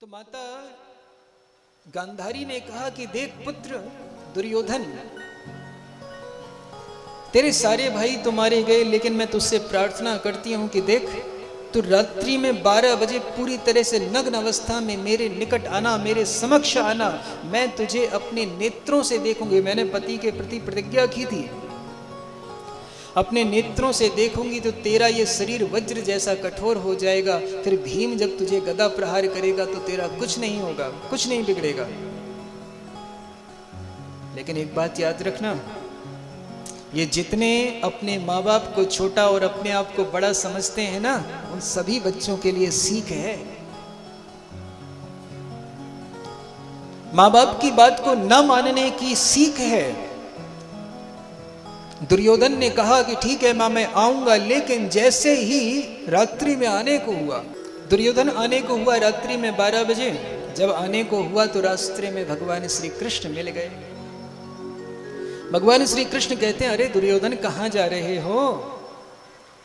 तो माता गांधारी ने कहा कि देख पुत्र दुर्योधन, तेरे सारे भाई तो मारे गए, लेकिन मैं तुझसे प्रार्थना करती हूं कि देख, तू रात्रि में 12 बजे पूरी तरह से नग्न अवस्था में मेरे निकट आना, मेरे समक्ष आना। मैं तुझे अपने नेत्रों से देखूंगी। मैंने पति के प्रति प्रतिज्ञा की थी, अपने नेत्रों से देखूंगी तो तेरा ये शरीर वज्र जैसा कठोर हो जाएगा। फिर भीम जब तुझे गदा प्रहार करेगा तो तेरा कुछ नहीं होगा, कुछ नहीं बिगड़ेगा। लेकिन एक बात याद रखना, ये जितने अपने माँ बाप को छोटा और अपने आप को बड़ा समझते हैं ना, उन सभी बच्चों के लिए सीख है। माँ बाप की बात को न मानने की सीख है। दुर्योधन ने कहा कि ठीक है मां, मैं आऊंगा। लेकिन जैसे ही रात्रि में आने को हुआ, दुर्योधन आने को हुआ रात्रि में 12 बजे, जब आने को हुआ तो रास्ते में भगवान श्री कृष्ण मिल गए। भगवान श्री कृष्ण कहते हैं, अरे दुर्योधन कहाँ जा रहे हो?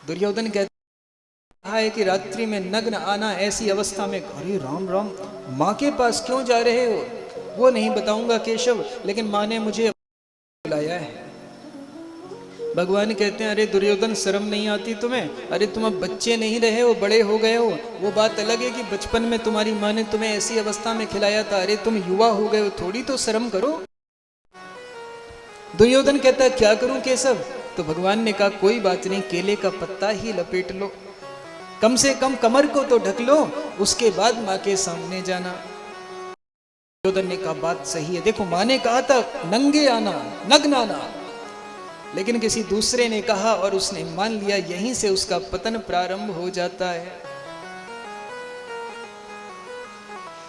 दुर्योधन कहता है कि रात्रि में नग्न आना, ऐसी अवस्था में। अरे राम राम, माँ के पास क्यों जा रहे हो? वो नहीं बताऊंगा केशव, लेकिन माँ ने मुझे बुलाया है। भगवान कहते हैं, अरे दुर्योधन शर्म नहीं आती तुम्हें? अरे तुम अब बच्चे नहीं रहे हो, बड़े हो गए हो। वो बात अलग है कि बचपन में तुम्हारी माँ ने तुम्हें ऐसी अवस्था में खिलाया था, अरे तुम युवा हो गए हो, थोड़ी तो शर्म करो। दुर्योधन कहता है, क्या करूं केशव? तो भगवान ने कहा, कोई बात नहीं, केले का पत्ता ही लपेट लो, कम से कम कमर को तो ढक लो, उसके बाद माँ के सामने जाना। दुर्योधन ने कहा, बात सही है। देखो, माँ ने कहा था नंगे आना, नग्न आना, लेकिन किसी दूसरे ने कहा और उसने मान लिया। यहीं से उसका पतन प्रारंभ हो जाता है।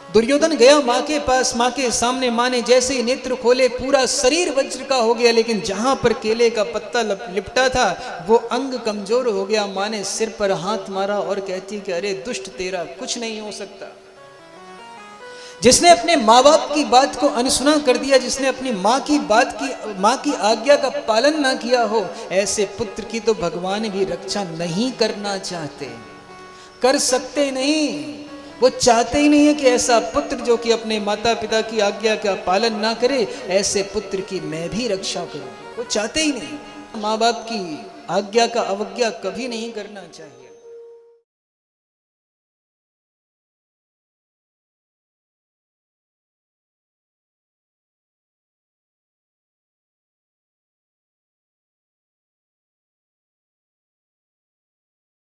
दुर्योधन गया मां के पास, मां के सामने। मां ने जैसे ही नेत्र खोले, पूरा शरीर वज्र का हो गया, लेकिन जहां पर केले का पत्ता लिपटा था वो अंग कमजोर हो गया। मां ने सिर पर हाथ मारा और कहती कि अरे दुष्ट, तेरा कुछ नहीं हो सकता। जिसने अपने माँ बाप की बात को अनसुना कर दिया, जिसने अपनी माँ की आज्ञा का पालन ना किया हो, ऐसे पुत्र की तो भगवान भी रक्षा नहीं करना चाहते, कर सकते नहीं। वो चाहते ही नहीं है कि ऐसा पुत्र जो कि अपने माता पिता की आज्ञा का पालन ना करे, ऐसे पुत्र की मैं भी रक्षा करूं। वो चाहते ही नहीं। माँ बाप की आज्ञा का अवज्ञा कभी नहीं करना चाहिए।